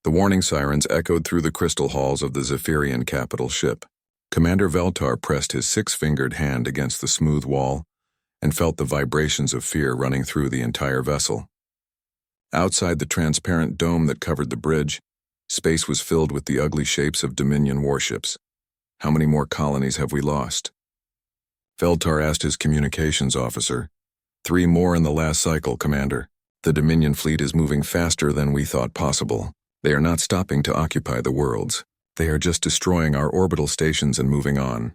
The warning sirens echoed through the crystal halls of the Zephyrian capital ship. Commander Veltar pressed his six-fingered hand against the smooth wall and felt the vibrations of fear running through the entire vessel. Outside the transparent dome that covered the bridge, space was filled with the ugly shapes of Dominion warships. How many more colonies have we lost? Veltar asked his communications officer. 3 more in the last cycle, Commander. The Dominion fleet is moving faster than we thought possible. They are not stopping to occupy the worlds. They are just destroying our orbital stations and moving on.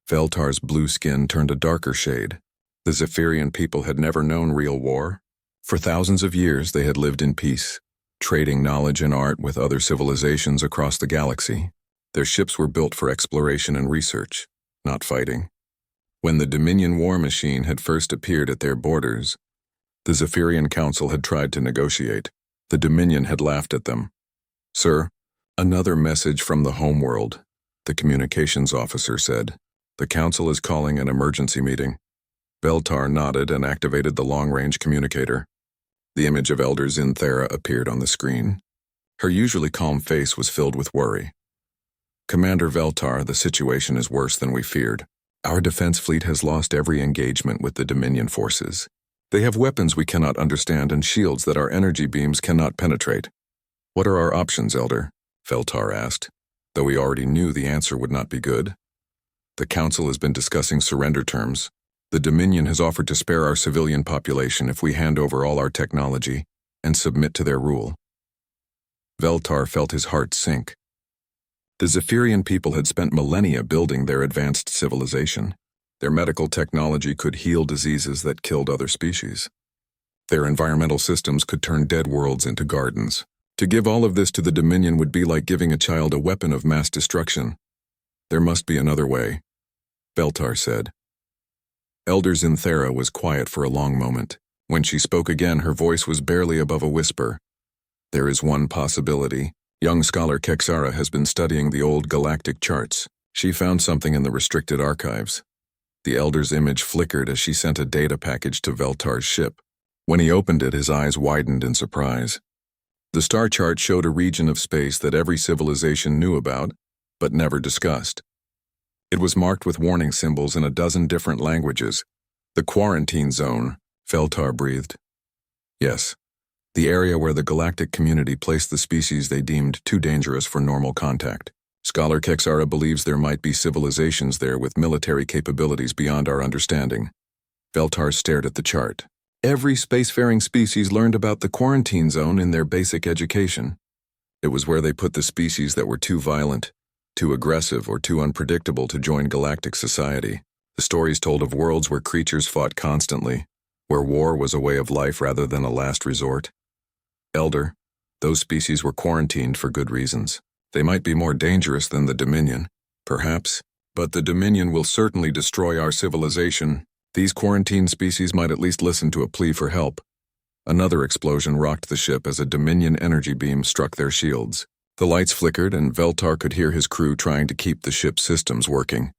Veltar's blue skin turned a darker shade. The Zephyrian people had never known real war. For thousands of years they had lived in peace, trading knowledge and art with other civilizations across the galaxy. Their ships were built for exploration and research, not fighting. When the Dominion war machine had first appeared at their borders, the Zephyrian Council had tried to negotiate. The Dominion had laughed at them. "Sir, another message from the homeworld," the communications officer said. "The Council is calling an emergency meeting." Veltar nodded and activated the long-range communicator. The image of Elder Zinthera appeared on the screen. Her usually calm face was filled with worry. "Commander Veltar, the situation is worse than we feared. Our defense fleet has lost every engagement with the Dominion forces. They have weapons we cannot understand and shields that our energy beams cannot penetrate." "What are our options, Elder?" Veltar asked, though he already knew the answer would not be good. "The Council has been discussing surrender terms. The Dominion has offered to spare our civilian population if we hand over all our technology and submit to their rule." Veltar felt his heart sink. The Zephyrian people had spent millennia building their advanced civilization. Their medical technology could heal diseases that killed other species. Their environmental systems could turn dead worlds into gardens. To give all of this to the Dominion would be like giving a child a weapon of mass destruction. "There must be another way," Veltar said. Elder Zinthera was quiet for a long moment. When she spoke again, her voice was barely above a whisper. "There is one possibility. Young scholar Kexara has been studying the old galactic charts. She found something in the restricted archives." The Elder's image flickered as she sent a data package to Veltar's ship. When he opened it, his eyes widened in surprise. The star chart showed a region of space that every civilization knew about, but never discussed. It was marked with warning symbols in a dozen different languages. "The quarantine zone," Veltar breathed. "Yes, the area where the galactic community placed the species they deemed too dangerous for normal contact. Scholar Kexara believes there might be civilizations there with military capabilities beyond our understanding." Veltar stared at the chart. Every spacefaring species learned about the quarantine zone in their basic education. It was where they put the species that were too violent, too aggressive, or too unpredictable to join galactic society. The stories told of worlds where creatures fought constantly, where war was a way of life rather than a last resort. "Elder, those species were quarantined for good reasons. They might be more dangerous than the Dominion, perhaps, but the Dominion will certainly destroy our civilization. These quarantined species might at least listen to a plea for help." Another explosion rocked the ship as a Dominion energy beam struck their shields. The lights flickered, and Veltar could hear his crew trying to keep the ship's systems working.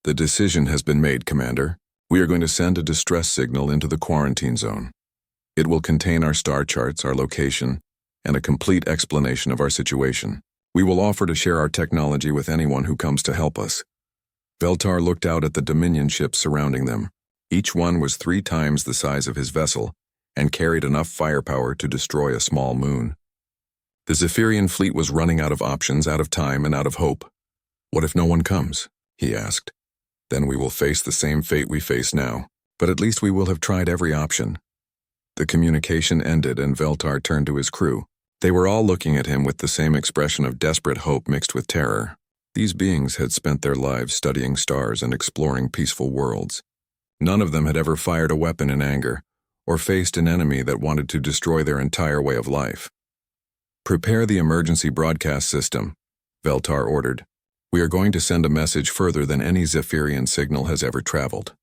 "The decision has been made, Commander. We are going to send a distress signal into the quarantine zone. It will contain our star charts, our location, and a complete explanation of our situation. We will offer to share our technology with anyone who comes to help us." Veltar looked out at the Dominion ships surrounding them. Each one was 3 times the size of his vessel and carried enough firepower to destroy a small moon. The Zephyrian fleet was running out of options, out of time, and out of hope. "What if no one comes?" he asked. "Then we will face the same fate we face now, but at least we will have tried every option." The communication ended and Veltar turned to his crew. They were all looking at him with the same expression of desperate hope mixed with terror. These beings had spent their lives studying stars and exploring peaceful worlds. None of them had ever fired a weapon in anger, or faced an enemy that wanted to destroy their entire way of life. "Prepare the emergency broadcast system," Veltar ordered. "We are going to send a message further than any Zephyrian signal has ever traveled."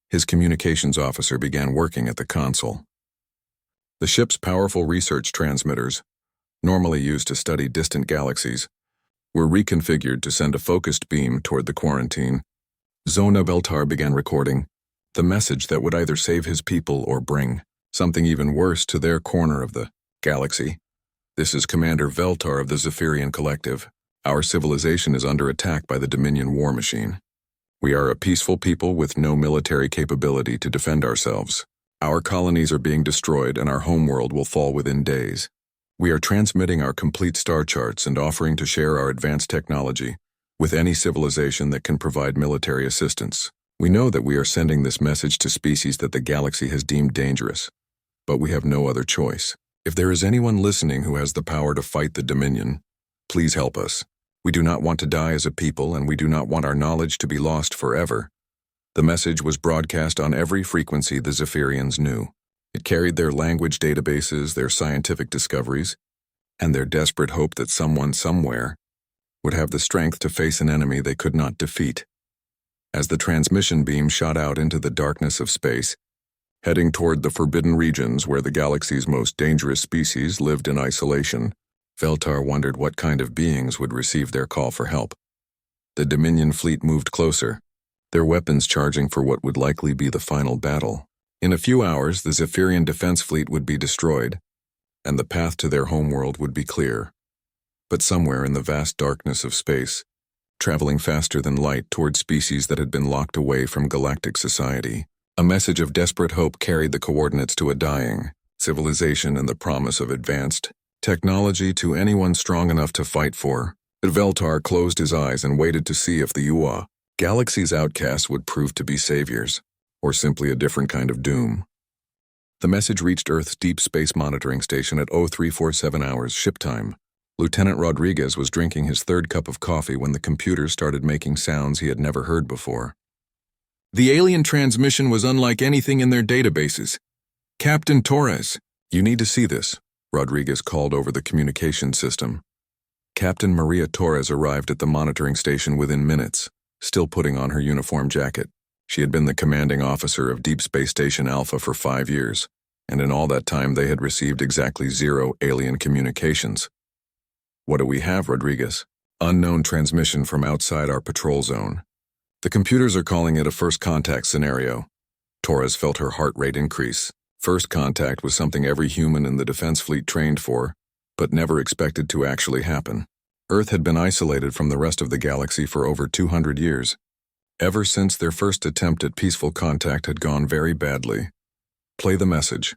His communications officer began working at the console. The ship's powerful research transmitters, normally used to study distant galaxies, were reconfigured to send a focused beam toward the quarantine. Zona Veltar began recording the message that would either save his people or bring something even worse to their corner of the galaxy. This is Commander Veltar of the Zephyrian Collective. Our civilization is under attack by the Dominion war machine. We are a peaceful people with no military capability to defend ourselves. Our colonies are being destroyed and our homeworld will fall within days. We are transmitting our complete star charts and offering to share our advanced technology with any civilization that can provide military assistance. We know that we are sending this message to species that the galaxy has deemed dangerous, but we have no other choice. If there is anyone listening who has the power to fight the Dominion, please help us. We do not want to die as a people, and we do not want our knowledge to be lost forever. The message was broadcast on every frequency the Zephyrians knew. It carried their language databases, their scientific discoveries, and their desperate hope that someone somewhere would have the strength to face an enemy they could not defeat. As the transmission beam shot out into the darkness of space, heading toward the forbidden regions where the galaxy's most dangerous species lived in isolation, Veltar wondered what kind of beings would receive their call for help. The Dominion fleet moved closer, their weapons charging for what would likely be the final battle. In a few hours, the Zephyrian defense fleet would be destroyed, and the path to their homeworld would be clear. But somewhere in the vast darkness of space, traveling faster than light toward species that had been locked away from galactic society, a message of desperate hope carried the coordinates to a dying civilization and the promise of advanced technology to anyone strong enough to fight for. But Veltar closed his eyes and waited to see if the UA galaxy's outcasts would prove to be saviors, or simply a different kind of doom. The message reached Earth's deep space monitoring station at 0347 hours ship time. Lieutenant Rodriguez was drinking his third cup of coffee when the computer started making sounds he had never heard before. The alien transmission was unlike anything in their databases. Captain Torres, you need to see this, Rodriguez called over the communication system. Captain Maria Torres arrived at the monitoring station within minutes, still putting on her uniform jacket. She had been the commanding officer of Deep Space Station Alpha for 5 years, and in all that time they had received exactly 0 alien communications. What do we have, Rodriguez? Unknown transmission from outside our patrol zone. The computers are calling it a first contact scenario. Torres felt her heart rate increase. First contact was something every human in the defense fleet trained for, but never expected to actually happen. Earth had been isolated from the rest of the galaxy for over 200 years. Ever since their first attempt at peaceful contact had gone very badly. Play the message.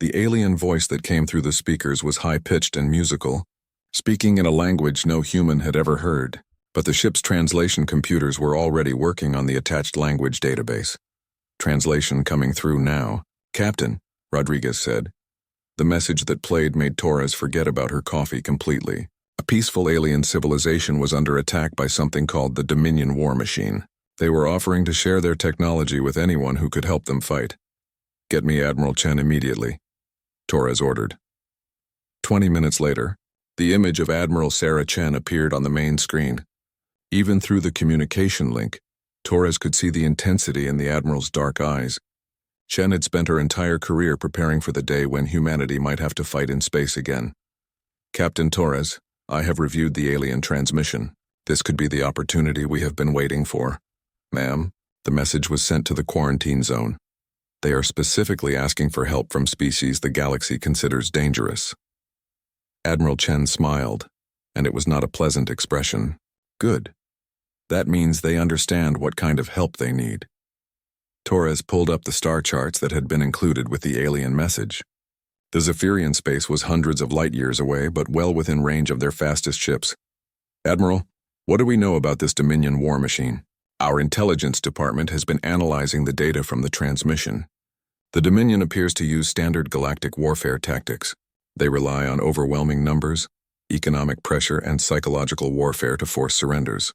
The alien voice that came through the speakers was high-pitched and musical, speaking in a language no human had ever heard, but the ship's translation computers were already working on the attached language database. Translation coming through now. Captain, Rodriguez said. The message that played made Torres forget about her coffee completely. A peaceful alien civilization was under attack by something called the Dominion war machine. They were offering to share their technology with anyone who could help them fight. Get me Admiral Chen immediately, Torres ordered. 20 minutes later, the image of Admiral Sarah Chen appeared on the main screen. Even through the communication link, Torres could see the intensity in the Admiral's dark eyes. Chen had spent her entire career preparing for the day when humanity might have to fight in space again. Captain Torres, I have reviewed the alien transmission. This could be the opportunity we have been waiting for. Ma'am, the message was sent to the quarantine zone. They are specifically asking for help from species the galaxy considers dangerous. Admiral Chen smiled, and it was not a pleasant expression. Good. That means they understand what kind of help they need. Torres pulled up the star charts that had been included with the alien message. The Zephyrian space was hundreds of light years away, but well within range of their fastest ships. Admiral, what do we know about this Dominion war machine? Our intelligence department has been analyzing the data from the transmission. The Dominion appears to use standard galactic warfare tactics. They rely on overwhelming numbers, economic pressure, and psychological warfare to force surrenders.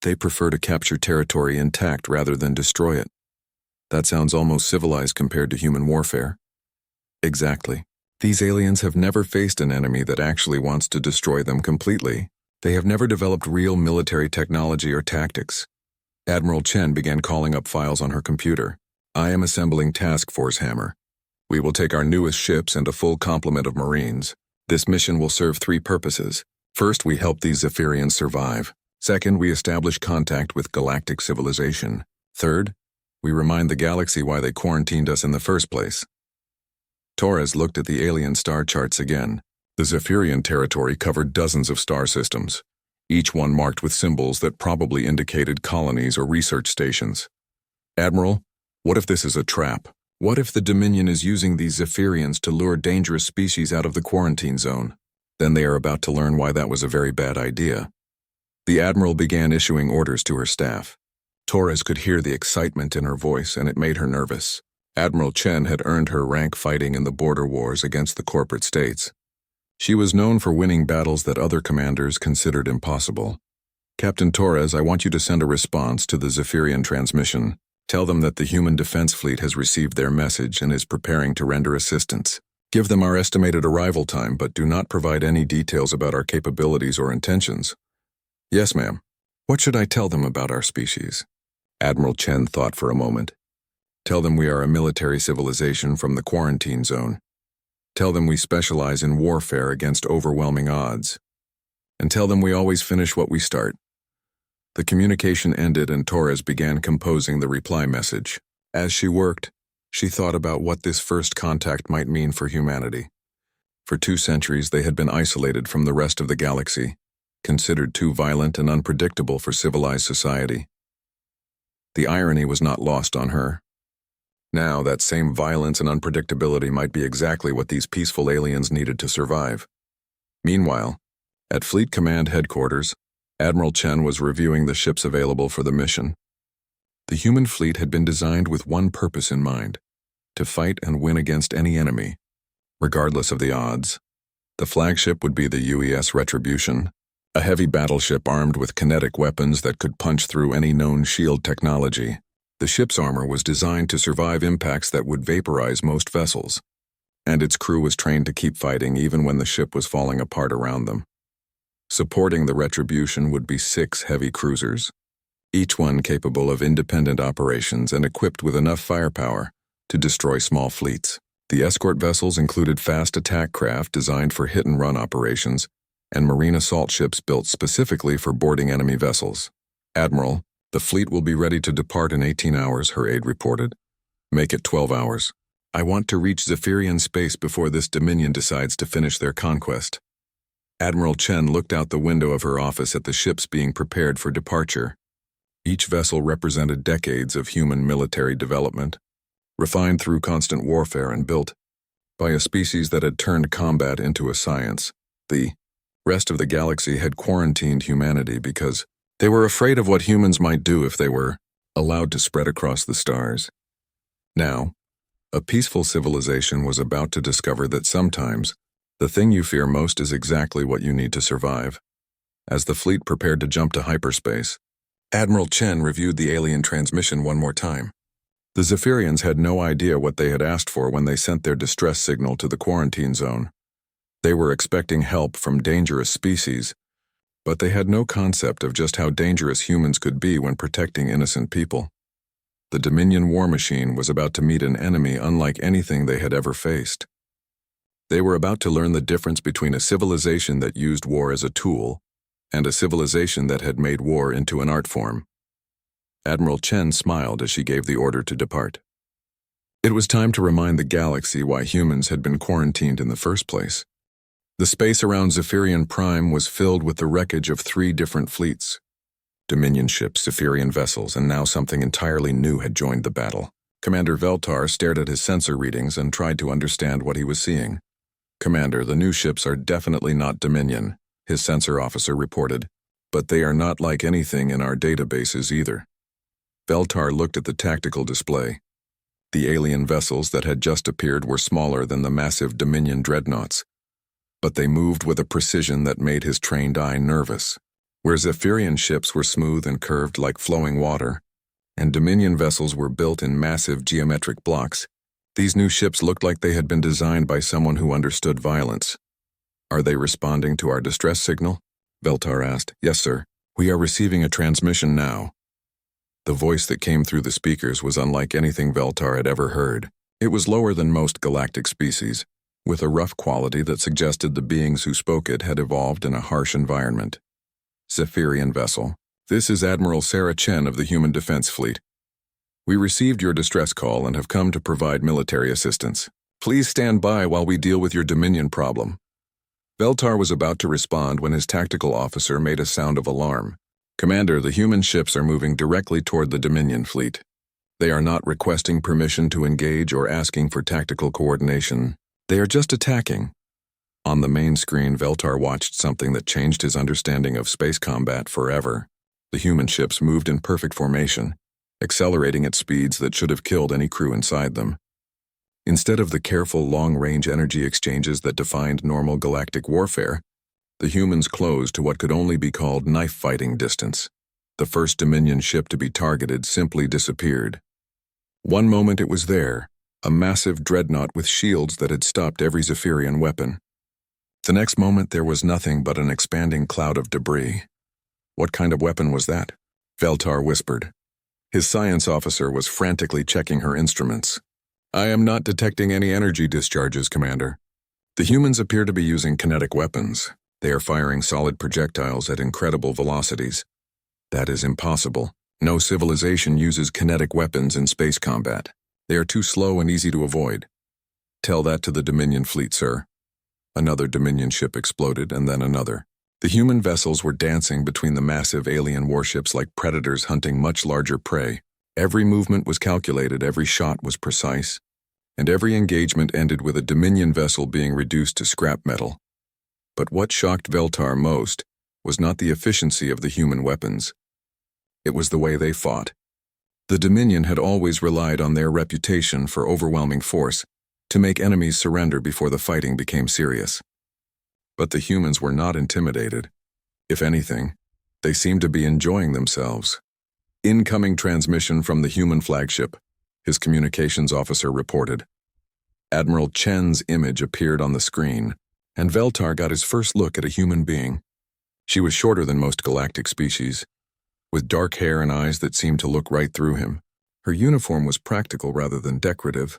They prefer to capture territory intact rather than destroy it. That sounds almost civilized compared to human warfare. Exactly. These aliens have never faced an enemy that actually wants to destroy them completely. They have never developed real military technology or tactics. Admiral Chen began calling up files on her computer. I am assembling Task Force Hammer. We will take our newest ships and a full complement of Marines. This mission will serve 3 purposes. First, we help these Zephyrians survive. Second, we establish contact with galactic civilization. Third, we remind the galaxy why they quarantined us in the first place. Torres looked at the alien star charts again. The Zephyrian territory covered dozens of star systems, each one marked with symbols that probably indicated colonies or research stations. Admiral, what if this is a trap? What if the Dominion is using these Zephyrians to lure dangerous species out of the quarantine zone? Then they are about to learn why that was a very bad idea. The Admiral began issuing orders to her staff. Torres could hear the excitement in her voice, and it made her nervous. Admiral Chen had earned her rank fighting in the border wars against the corporate states. She was known for winning battles that other commanders considered impossible. Captain Torres, I want you to send a response to the Zephyrian transmission. Tell them that the Human Defense Fleet has received their message and is preparing to render assistance. Give them our estimated arrival time, but do not provide any details about our capabilities or intentions. Yes, ma'am. What should I tell them about our species? Admiral Chen thought for a moment. Tell them we are a military civilization from the quarantine zone. Tell them we specialize in warfare against overwhelming odds. And tell them we always finish what we start. The communication ended and Torres began composing the reply message. As she worked, she thought about what this first contact might mean for humanity. For 2 centuries, they had been isolated from the rest of the galaxy, considered too violent and unpredictable for civilized society. The irony was not lost on her. Now, that same violence and unpredictability might be exactly what these peaceful aliens needed to survive. Meanwhile, at Fleet Command Headquarters, Admiral Chen was reviewing the ships available for the mission. The human fleet had been designed with one purpose in mind: to fight and win against any enemy, regardless of the odds. The flagship would be the UES Retribution, a heavy battleship armed with kinetic weapons that could punch through any known shield technology. The ship's armor was designed to survive impacts that would vaporize most vessels, and its crew was trained to keep fighting even when the ship was falling apart around them. Supporting the Retribution would be 6 heavy cruisers, each one capable of independent operations and equipped with enough firepower to destroy small fleets. The escort vessels included fast attack craft designed for hit-and-run operations and marine assault ships built specifically for boarding enemy vessels. Admiral, the fleet will be ready to depart in 18 hours, her aide reported. Make it 12 hours. I want to reach Zephyrian space before this Dominion decides to finish their conquest. Admiral Chen looked out the window of her office at the ships being prepared for departure. Each vessel represented decades of human military development, refined through constant warfare and built by a species that had turned combat into a science. The rest of the galaxy had quarantined humanity because they were afraid of what humans might do if they were allowed to spread across the stars. Now, a peaceful civilization was about to discover that sometimes the thing you fear most is exactly what you need to survive. As the fleet prepared to jump to hyperspace, Admiral Chen reviewed the alien transmission one more time. The Zephyrians had no idea what they had asked for when they sent their distress signal to the quarantine zone. They were expecting help from dangerous species, but they had no concept of just how dangerous humans could be when protecting innocent people. The Dominion war machine was about to meet an enemy unlike anything they had ever faced. They were about to learn the difference between a civilization that used war as a tool and a civilization that had made war into an art form. Admiral Chen smiled as she gave the order to depart. It was time to remind the galaxy why humans had been quarantined in the first place. The space around Zephyrian Prime was filled with the wreckage of 3 different fleets. Dominion ships, Zephyrian vessels, and now something entirely new had joined the battle. Commander Veltar stared at his sensor readings and tried to understand what he was seeing. Commander, the new ships are definitely not Dominion, his sensor officer reported, but they are not like anything in our databases either. Veltar looked at the tactical display. The alien vessels that had just appeared were smaller than the massive Dominion dreadnoughts, but they moved with a precision that made his trained eye nervous. Where Zephyrian ships were smooth and curved like flowing water, and Dominion vessels were built in massive geometric blocks, these new ships looked like they had been designed by someone who understood violence. Are they responding to our distress signal? Veltar asked. Yes, sir. We are receiving a transmission now. The voice that came through the speakers was unlike anything Veltar had ever heard. It was lower than most galactic species, with a rough quality that suggested the beings who spoke it had evolved in a harsh environment. Zephyrian vessel. This is Admiral Sarah Chen of the Human Defense Fleet. We received your distress call and have come to provide military assistance. Please stand by while we deal with your Dominion problem. Veltar was about to respond when his tactical officer made a sound of alarm. "Commander, the human ships are moving directly toward the Dominion fleet. They are not requesting permission to engage or asking for tactical coordination. They are just attacking." On the main screen, Veltar watched something that changed his understanding of space combat forever. The human ships moved in perfect formation, accelerating at speeds that should have killed any crew inside them. Instead of the careful long-range energy exchanges that defined normal galactic warfare, the humans closed to what could only be called knife-fighting distance. The first Dominion ship to be targeted simply disappeared. One moment it was there, a massive dreadnought with shields that had stopped every Zephyrian weapon. The next moment there was nothing but an expanding cloud of debris. "What kind of weapon was that?" Veltar whispered. His science officer was frantically checking her instruments. "I am not detecting any energy discharges, Commander. The humans appear to be using kinetic weapons. They are firing solid projectiles at incredible velocities." "That is impossible. No civilization uses kinetic weapons in space combat. They are too slow and easy to avoid." "Tell that to the Dominion fleet, sir." Another Dominion ship exploded, and then another. The human vessels were dancing between the massive alien warships like predators hunting much larger prey. Every movement was calculated, every shot was precise, and every engagement ended with a Dominion vessel being reduced to scrap metal. But what shocked Veltar most was not the efficiency of the human weapons. It was the way they fought. The Dominion had always relied on their reputation for overwhelming force to make enemies surrender before the fighting became serious. But the humans were not intimidated. If anything, they seemed to be enjoying themselves. "Incoming transmission from the human flagship," his communications officer reported. Admiral Chen's image appeared on the screen, and Veltar got his first look at a human being. She was shorter than most galactic species, with dark hair and eyes that seemed to look right through him. Her uniform was practical rather than decorative,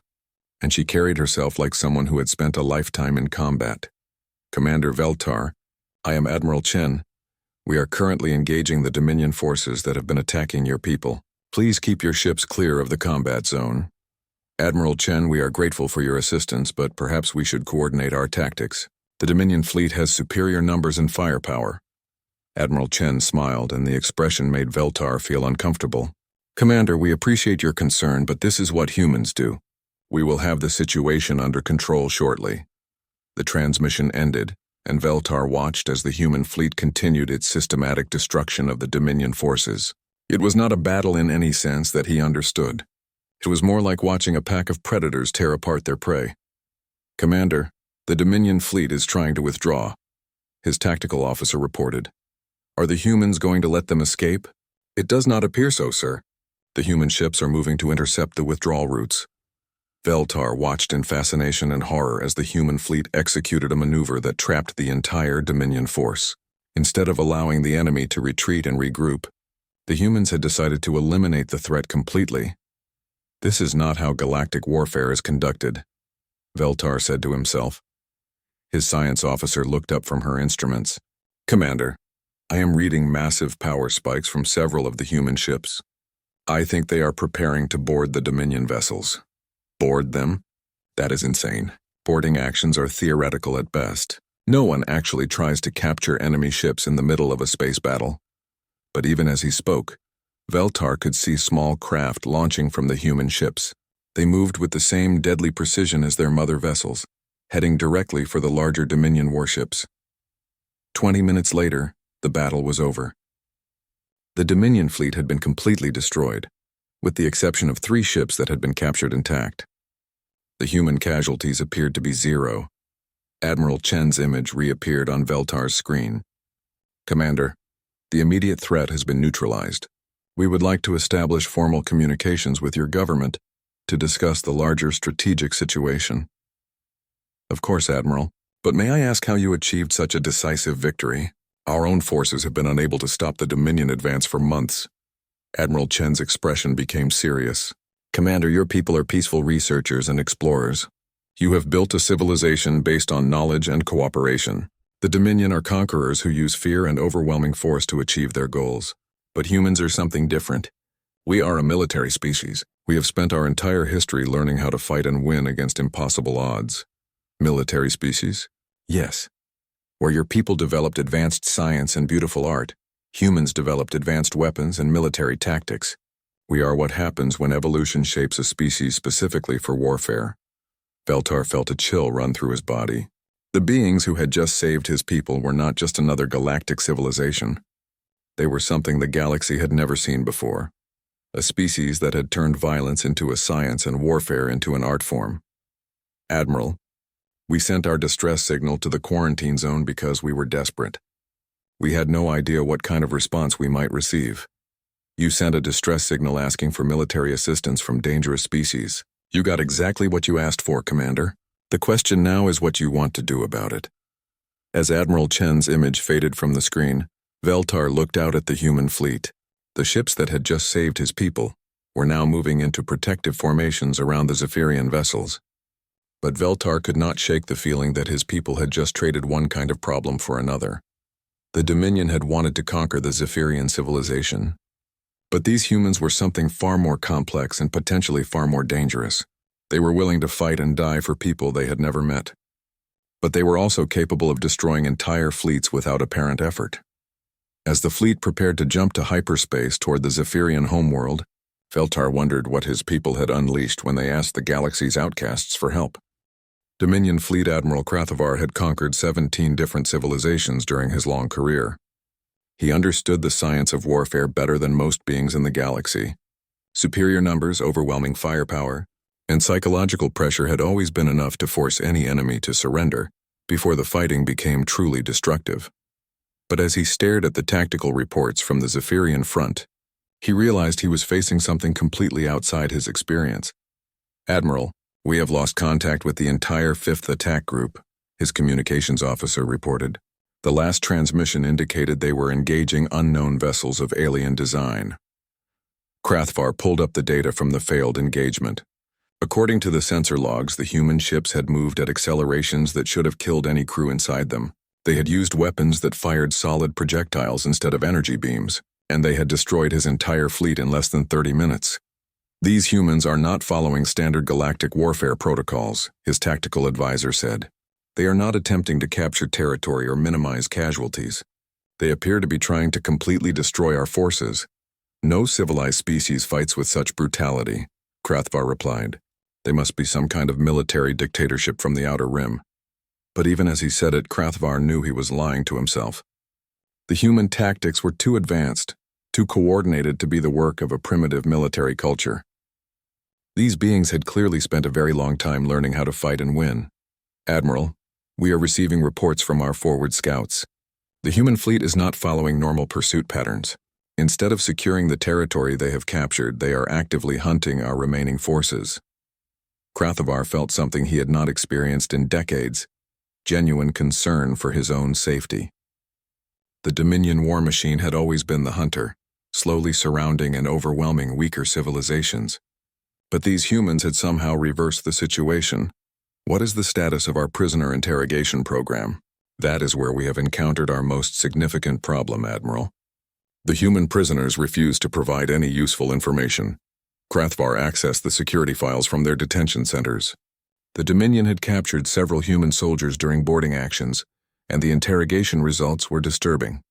and she carried herself like someone who had spent a lifetime in combat. "Commander Veltar, I am Admiral Chen. We are currently engaging the Dominion forces that have been attacking your people. Please keep your ships clear of the combat zone." "Admiral Chen, we are grateful for your assistance, but perhaps we should coordinate our tactics. The Dominion fleet has superior numbers and firepower." Admiral Chen smiled, and the expression made Veltar feel uncomfortable. "Commander, we appreciate your concern, but this is what humans do. We will have the situation under control shortly." The transmission ended, and Veltar watched as the human fleet continued its systematic destruction of the Dominion forces. It was not a battle in any sense that he understood. It was more like watching a pack of predators tear apart their prey. "Commander, the Dominion fleet is trying to withdraw," his tactical officer reported. "Are the humans going to let them escape?" "It does not appear so, sir. The human ships are moving to intercept the withdrawal routes." Veltar watched in fascination and horror as the human fleet executed a maneuver that trapped the entire Dominion force. Instead of allowing the enemy to retreat and regroup, the humans had decided to eliminate the threat completely. "This is not how galactic warfare is conducted," Veltar said to himself. His science officer looked up from her instruments. "Commander, I am reading massive power spikes from several of the human ships. I think they are preparing to board the Dominion vessels." "Board them? That is insane. Boarding actions are theoretical at best. No one actually tries to capture enemy ships in the middle of a space battle." But even as he spoke, Veltar could see small craft launching from the human ships. They moved with the same deadly precision as their mother vessels, heading directly for the larger Dominion warships. 20 minutes later, the battle was over. The Dominion fleet had been completely destroyed, with the exception of 3 ships that had been captured intact. The human casualties appeared to be 0. Admiral Chen's image reappeared on Veltar's screen. "Commander, the immediate threat has been neutralized. We would like to establish formal communications with your government to discuss the larger strategic situation." "Of course, Admiral, but may I ask how you achieved such a decisive victory? Our own forces have been unable to stop the Dominion advance for months." Admiral Chen's expression became serious. "Commander, your people are peaceful researchers and explorers. You have built a civilization based on knowledge and cooperation. The Dominion are conquerors who use fear and overwhelming force to achieve their goals. But humans are something different. We are a military species. We have spent our entire history learning how to fight and win against impossible odds." "Military species?" "Yes. Where your people developed advanced science and beautiful art, humans developed advanced weapons and military tactics. We are what happens when evolution shapes a species specifically for warfare. Veltar felt a chill run through his body. The beings who had just saved his people were not just another galactic civilization. They were something the galaxy had never seen before. A species that had turned violence into a science and warfare into an art form. Admiral, we sent our distress signal to the quarantine zone because we were desperate. We had no idea what kind of response we might receive. You sent a distress signal asking for military assistance from dangerous species. You got exactly what you asked for, Commander. The question now is what you want to do about it. As Admiral Chen's image faded from the screen, Veltar looked out at the human fleet. The ships that had just saved his people were now moving into protective formations around the Zephyrian vessels. But Veltar could not shake the feeling that his people had just traded one kind of problem for another. The Dominion had wanted to conquer the Zephyrian civilization. But these humans were something far more complex and potentially far more dangerous. They were willing to fight and die for people they had never met. But they were also capable of destroying entire fleets without apparent effort. As the fleet prepared to jump to hyperspace toward the Zephyrian homeworld, Veltar wondered what his people had unleashed when they asked the galaxy's outcasts for help. Dominion Fleet Admiral Krathavar had conquered 17 different civilizations during his long career. He understood the science of warfare better than most beings in the galaxy. Superior numbers, overwhelming firepower, and psychological pressure had always been enough to force any enemy to surrender before the fighting became truly destructive. But as he stared at the tactical reports from the Zephyrian front, he realized he was facing something completely outside his experience. Admiral, we have lost contact with the entire 5th Attack Group, his communications officer reported. The last transmission indicated they were engaging unknown vessels of alien design. Krathavar pulled up the data from the failed engagement. According to the sensor logs, the human ships had moved at accelerations that should have killed any crew inside them. They had used weapons that fired solid projectiles instead of energy beams, and they had destroyed his entire fleet in less than 30 minutes. These humans are not following standard galactic warfare protocols, his tactical advisor said. They are not attempting to capture territory or minimize casualties. They appear to be trying to completely destroy our forces. No civilized species fights with such brutality, Krathavar replied. They must be some kind of military dictatorship from the Outer Rim. But even as he said it, Krathavar knew he was lying to himself. The human tactics were too advanced, too coordinated to be the work of a primitive military culture. These beings had clearly spent a very long time learning how to fight and win. Admiral, we are receiving reports from our forward scouts. The human fleet is not following normal pursuit patterns. Instead of securing the territory they have captured, they are actively hunting our remaining forces. Krathavar felt something he had not experienced in decades. Genuine concern for his own safety. The Dominion war machine had always been the hunter, slowly surrounding and overwhelming weaker civilizations. But these humans had somehow reversed the situation. What is the status of our prisoner interrogation program? That is where we have encountered our most significant problem, Admiral. The human prisoners refuse to provide any useful information. Krathavar accessed the security files from their detention centers. The Dominion had captured several human soldiers during boarding actions, and the interrogation results were disturbing.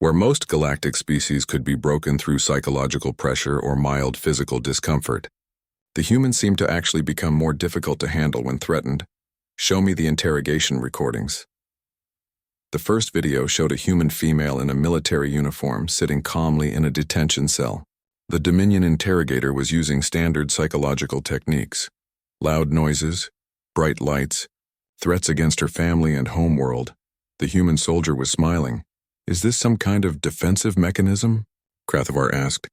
Where most galactic species could be broken through psychological pressure or mild physical discomfort, the humans seemed to actually become more difficult to handle when threatened. Show me the interrogation recordings. The first video showed a human female in a military uniform sitting calmly in a detention cell. The Dominion interrogator was using standard psychological techniques. Loud noises, bright lights, threats against her family and homeworld. The human soldier was smiling. Is this some kind of defensive mechanism? Krathavar asked.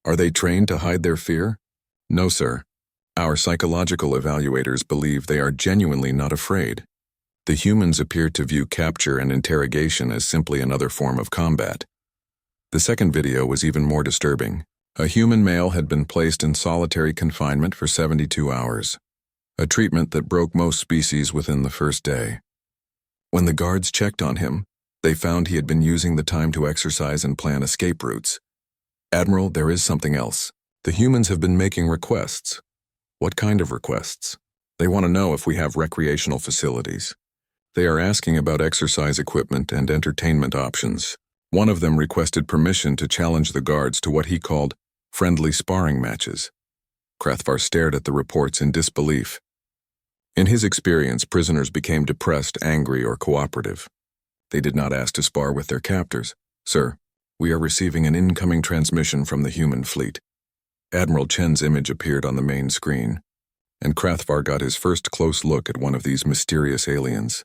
Are they trained to hide their fear? No, sir. Our psychological evaluators believe they are genuinely not afraid. The humans appear to view capture and interrogation as simply another form of combat. The second video was even more disturbing. A human male had been placed in solitary confinement for 72 hours. A treatment that broke most species within the first day. When the guards checked on him, they found he had been using the time to exercise and plan escape routes. Admiral, there is something else. The humans have been making requests. What kind of requests? They want to know if we have recreational facilities. They are asking about exercise equipment and entertainment options. One of them requested permission to challenge the guards to what he called friendly sparring matches. Krathvar stared at the reports in disbelief. In his experience, prisoners became depressed, angry, or cooperative. They did not ask to spar with their captors. "Sir, we are receiving an incoming transmission from the human fleet." Admiral Chen's image appeared on the main screen, and Krathvar got his first close look at one of these mysterious aliens.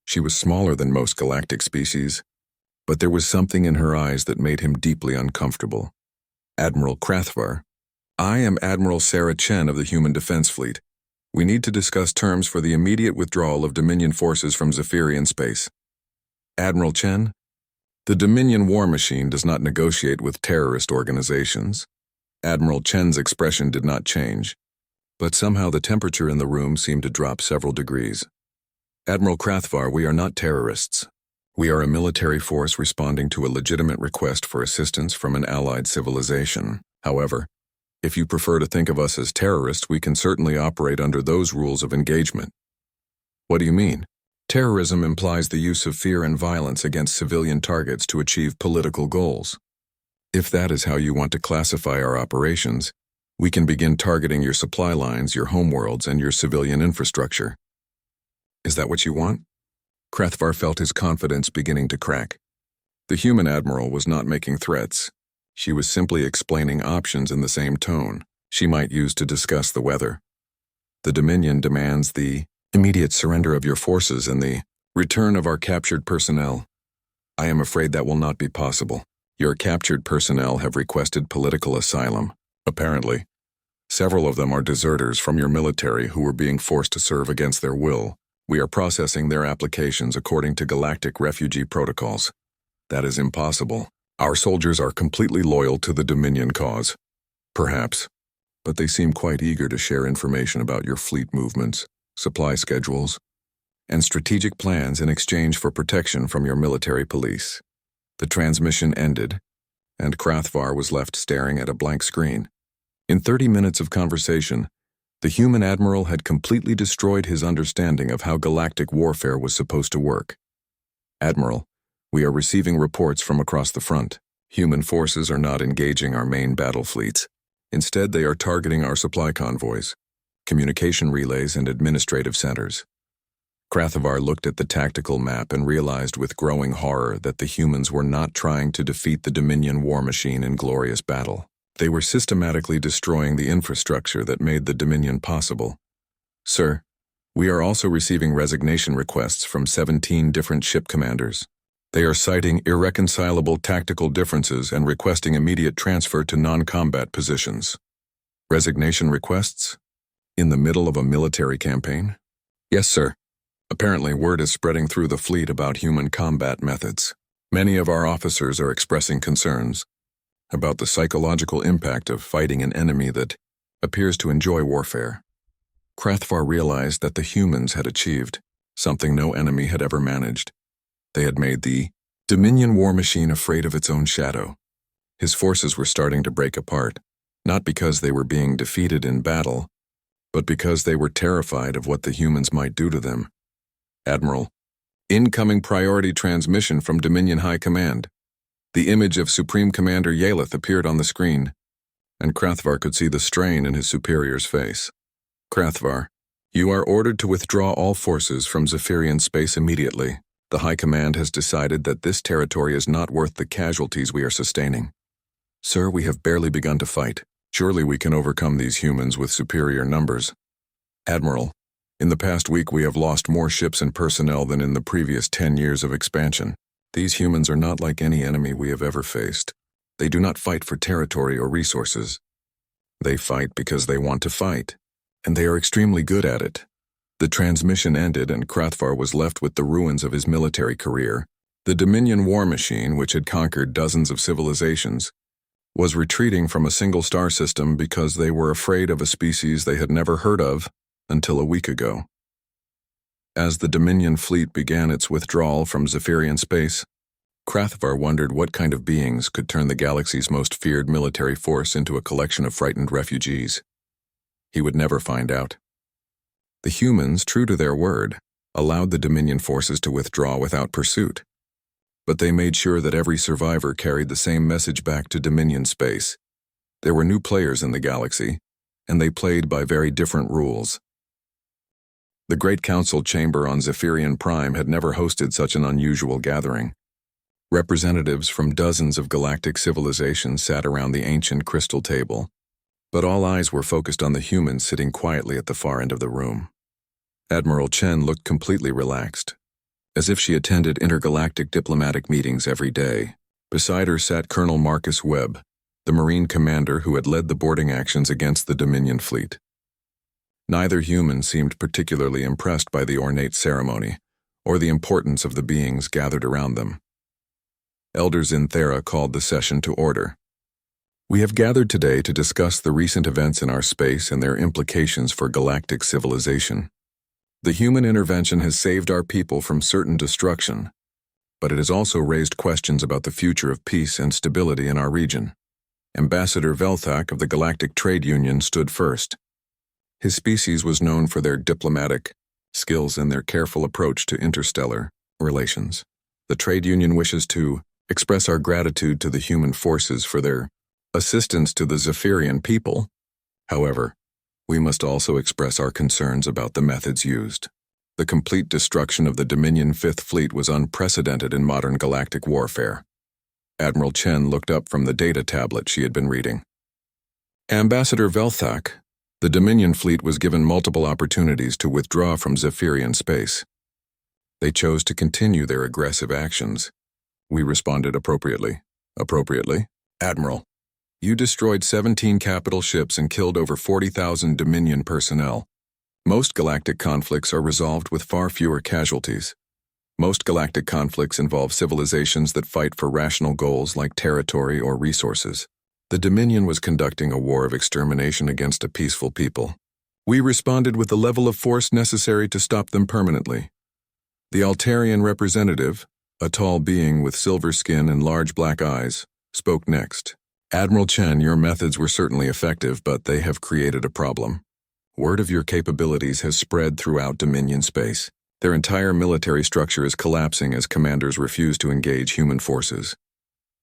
She was smaller than most galactic species, but there was something in her eyes that made him deeply uncomfortable. "Admiral Krathvar, I am Admiral Sarah Chen of the Human Defense Fleet. We need to discuss terms for the immediate withdrawal of Dominion forces from Zephyrian space." "Admiral Chen, the Dominion war machine does not negotiate with terrorist organizations." Admiral Chen's expression did not change, but somehow the temperature in the room seemed to drop several degrees. "Admiral Krathvar, we are not terrorists. We are a military force responding to a legitimate request for assistance from an allied civilization. However, if you prefer to think of us as terrorists, we can certainly operate under those rules of engagement." "What do you mean?" "Terrorism implies the use of fear and violence against civilian targets to achieve political goals. If that is how you want to classify our operations, we can begin targeting your supply lines, your homeworlds, and your civilian infrastructure." "Is that what you want?" Krathvar felt his confidence beginning to crack. The human admiral was not making threats. She was simply explaining options in the same tone she might use to discuss the weather. "The Dominion demands the immediate surrender of your forces and the return of our captured personnel. I am afraid that will not be possible. Your captured personnel have requested political asylum. Apparently, several of them are deserters from your military who were being forced to serve against their will. We are processing their applications according to galactic refugee protocols. That is impossible. Our soldiers are completely loyal to the Dominion cause." "Perhaps, but they seem quite eager to share information about your fleet movements, supply schedules, and strategic plans in exchange for protection from your military police." The transmission ended, and Krathvar was left staring at a blank screen. In 30 minutes of conversation, the human admiral had completely destroyed his understanding of how galactic warfare was supposed to work. "Admiral, we are receiving reports from across the front. Human forces are not engaging our main battle fleets. Instead, they are targeting our supply convoys, communication relays, and administrative centers." Krathvar looked at the tactical map and realized with growing horror that the humans were not trying to defeat the Dominion war machine in glorious battle. They were systematically destroying the infrastructure that made the Dominion possible. "Sir, we are also receiving resignation requests from 17 different ship commanders. They are citing irreconcilable tactical differences and requesting immediate transfer to non-combat positions." "Resignation requests? In the middle of a military campaign?" "Yes, sir. Apparently, word is spreading through the fleet about human combat methods. Many of our officers are expressing concerns about the psychological impact of fighting an enemy that appears to enjoy warfare." Krathvar realized that the humans had achieved something no enemy had ever managed. They had made the Dominion war machine afraid of its own shadow. His forces were starting to break apart, not because they were being defeated in battle, but because they were terrified of what the humans might do to them. "Admiral, incoming priority transmission from Dominion High Command." The image of Supreme Commander Yalith appeared on the screen, and Krathvar could see the strain in his superior's face. "Krathvar, you are ordered to withdraw all forces from Zephyrian space immediately. The High Command has decided that this territory is not worth the casualties we are sustaining." "Sir, we have barely begun to fight. Surely we can overcome these humans with superior numbers." "Admiral, in the past week we have lost more ships and personnel than in the previous 10 years of expansion. These humans are not like any enemy we have ever faced. They do not fight for territory or resources. They fight because they want to fight, and they are extremely good at it." The transmission ended, and Krathvar was left with the ruins of his military career. The Dominion war machine, which had conquered dozens of civilizations, was retreating from a single star system because they were afraid of a species they had never heard of until a week ago. As the Dominion fleet began its withdrawal from Zephyrian space, Krathvar wondered what kind of beings could turn the galaxy's most feared military force into a collection of frightened refugees. He would never find out. The humans, true to their word, allowed the Dominion forces to withdraw without pursuit. But they made sure that every survivor carried the same message back to Dominion space. There were new players in the galaxy, and they played by very different rules. The Great Council chamber on Zephyrian Prime had never hosted such an unusual gathering. Representatives from dozens of galactic civilizations sat around the ancient crystal table, but all eyes were focused on the humans sitting quietly at the far end of the room. Admiral Chen looked completely relaxed, as if she attended intergalactic diplomatic meetings every day. Beside her sat Colonel Marcus Webb, the Marine commander who had led the boarding actions against the Dominion fleet. Neither human seemed particularly impressed by the ornate ceremony, or the importance of the beings gathered around them. Elders in Thera called the session to order. We have gathered today to discuss the recent events in our space and their implications for galactic civilization. The human intervention has saved our people from certain destruction, but it has also raised questions about the future of peace and stability in our region. Ambassador Velthak of the Galactic Trade Union stood first. His species was known for their diplomatic skills and their careful approach to interstellar relations. The trade union wishes to express our gratitude to the human forces for their assistance to the Zephyrian people. However, we must also express our concerns about the methods used. The complete destruction of the Dominion Fifth Fleet was unprecedented in modern galactic warfare. Admiral Chen looked up from the data tablet she had been reading. Ambassador Velthak, the Dominion fleet was given multiple opportunities to withdraw from Zephyrian space. They chose to continue their aggressive actions. We responded appropriately. Appropriately? Admiral, you destroyed 17 capital ships and killed over 40,000 Dominion personnel. Most galactic conflicts are resolved with far fewer casualties. Most galactic conflicts involve civilizations that fight for rational goals like territory or resources. The Dominion was conducting a war of extermination against a peaceful people. We responded with the level of force necessary to stop them permanently. The Altarian representative, a tall being with silver skin and large black eyes, spoke next. Admiral Chen, your methods were certainly effective, but they have created a problem. Word of your capabilities has spread throughout Dominion space. Their entire military structure is collapsing as commanders refuse to engage human forces.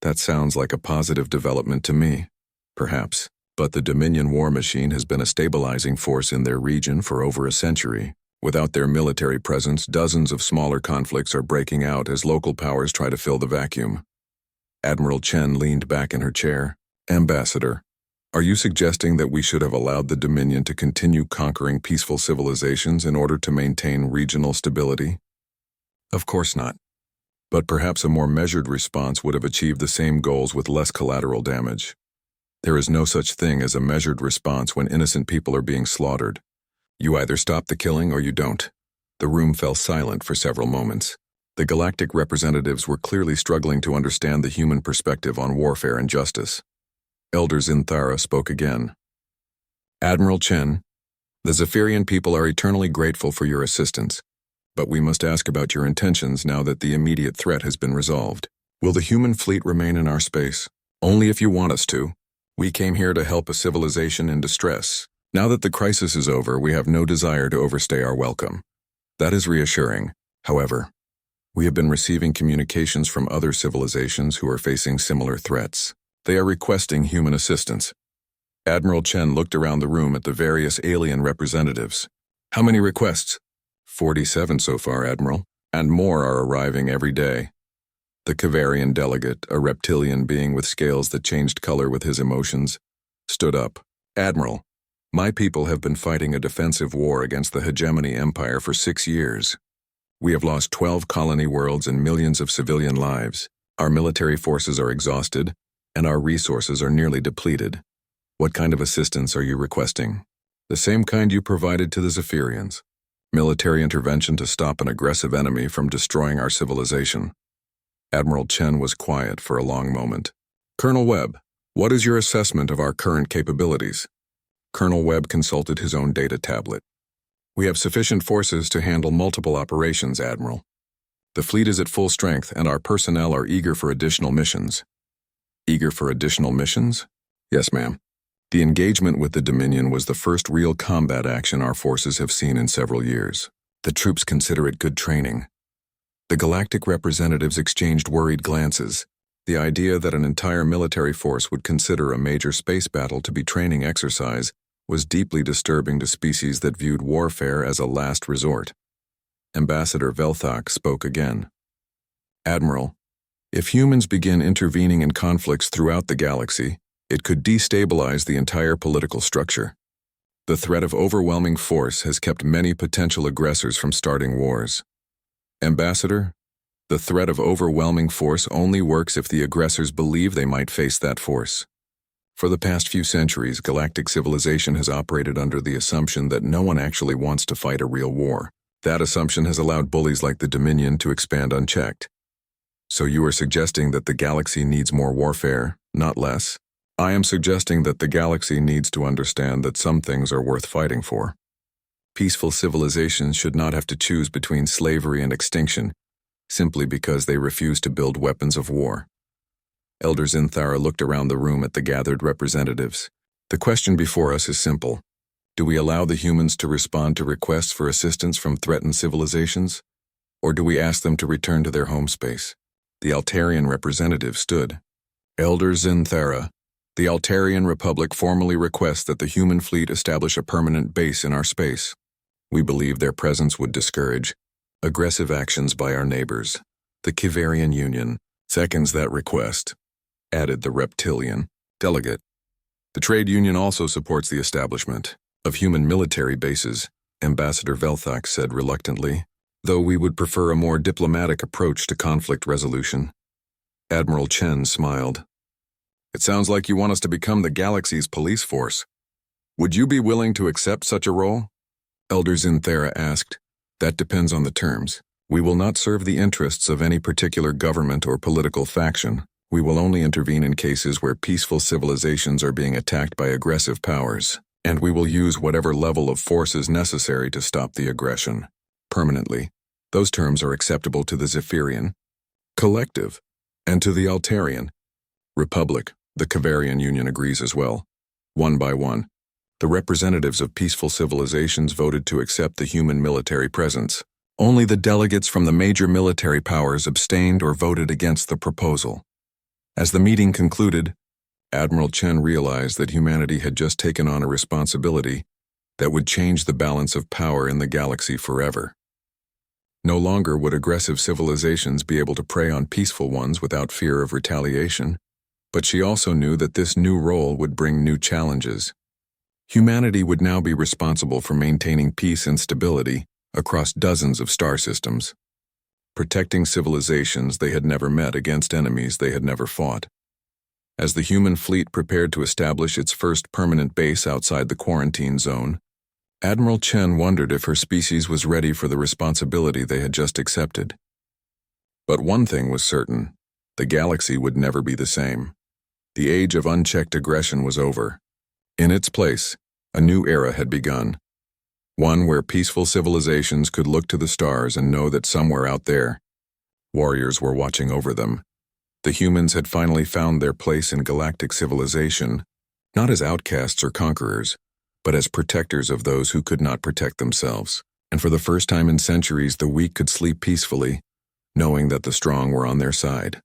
That sounds like a positive development to me. Perhaps, but the Dominion war machine has been a stabilizing force in their region for over a century. Without their military presence, dozens of smaller conflicts are breaking out as local powers try to fill the vacuum. Admiral Chen leaned back in her chair. Ambassador, are you suggesting that we should have allowed the Dominion to continue conquering peaceful civilizations in order to maintain regional stability? Of course not. But perhaps a more measured response would have achieved the same goals with less collateral damage. There is no such thing as a measured response when innocent people are being slaughtered. You either stop the killing or you don't. The room fell silent for several moments. The galactic representatives were clearly struggling to understand the human perspective on warfare and justice. Elders in Thara spoke again. Admiral Chen, the Zephyrian people are eternally grateful for your assistance, but we must ask about your intentions now that the immediate threat has been resolved. Will the human fleet remain in our space? Only if you want us to. We came here to help a civilization in distress. Now that the crisis is over, we have no desire to overstay our welcome. That is reassuring. However, we have been receiving communications from other civilizations who are facing similar threats. They are requesting human assistance. Admiral Chen looked around the room at the various alien representatives. How many requests? 47 so far, Admiral, and more are arriving every day. The Kavarian delegate, a reptilian being with scales that changed color with his emotions, stood up. Admiral, my people have been fighting a defensive war against the Hegemony Empire for 6 years. We have lost 12 colony worlds and millions of civilian lives. Our military forces are exhausted, and our resources are nearly depleted. What kind of assistance are you requesting? The same kind you provided to the Zephyrians. Military intervention to stop an aggressive enemy from destroying our civilization. Admiral Chen was quiet for a long moment. Colonel Webb, what is your assessment of our current capabilities? Colonel Webb consulted his own data tablet. We have sufficient forces to handle multiple operations, Admiral. The fleet is at full strength and our personnel are eager for additional missions. Eager for additional missions? Yes, ma'am. The engagement with the Dominion was the first real combat action our forces have seen in several years. The troops consider it good training. The galactic representatives exchanged worried glances. The idea that an entire military force would consider a major space battle to be training exercise was deeply disturbing to species that viewed warfare as a last resort. Ambassador Velthak spoke again. Admiral, if humans begin intervening in conflicts throughout the galaxy, it could destabilize the entire political structure. The threat of overwhelming force has kept many potential aggressors from starting wars. Ambassador, the threat of overwhelming force only works if the aggressors believe they might face that force. For the past few centuries, galactic civilization has operated under the assumption that no one actually wants to fight a real war. That assumption has allowed bullies like the Dominion to expand unchecked. So you are suggesting that the galaxy needs more warfare, not less? I am suggesting that the galaxy needs to understand that some things are worth fighting for. Peaceful civilizations should not have to choose between slavery and extinction, simply because they refuse to build weapons of war. Elder Zinthara looked around the room at the gathered representatives. The question before us is simple. Do we allow the humans to respond to requests for assistance from threatened civilizations? Or do we ask them to return to their home space? The Altarian representative stood. Elder Zinthara, the Altarian Republic formally requests that the human fleet establish a permanent base in our space. We believe their presence would discourage aggressive actions by our neighbors. The Kivarian Union seconds that request, added the reptilian delegate. The trade union also supports the establishment of human military bases, Ambassador Velthak said reluctantly, though we would prefer a more diplomatic approach to conflict resolution. Admiral Chen smiled. It sounds like you want us to become the galaxy's police force. Would you be willing to accept such a role? Elder Zinthara asked. That depends on the terms. We will not serve the interests of any particular government or political faction. We will only intervene in cases where peaceful civilizations are being attacked by aggressive powers, and we will use whatever level of force is necessary to stop the aggression. Permanently. Those terms are acceptable to the Zephyrian Collective and to the Altarian Republic. The Kivarian Union agrees as well. One by one, the representatives of peaceful civilizations voted to accept the human military presence. Only the delegates from the major military powers abstained or voted against the proposal. As the meeting concluded, Admiral Chen realized that humanity had just taken on a responsibility that would change the balance of power in the galaxy forever. No longer would aggressive civilizations be able to prey on peaceful ones without fear of retaliation. But she also knew that this new role would bring new challenges. Humanity would now be responsible for maintaining peace and stability across dozens of star systems, protecting civilizations they had never met against enemies they had never fought. As the human fleet prepared to establish its first permanent base outside the quarantine zone, Admiral Chen wondered if her species was ready for the responsibility they had just accepted. But one thing was certain: the galaxy would never be the same. The age of unchecked aggression was over. In its place, a new era had begun. One where peaceful civilizations could look to the stars and know that somewhere out there, warriors were watching over them. The humans had finally found their place in galactic civilization, not as outcasts or conquerors, but as protectors of those who could not protect themselves. And for the first time in centuries, the weak could sleep peacefully, knowing that the strong were on their side.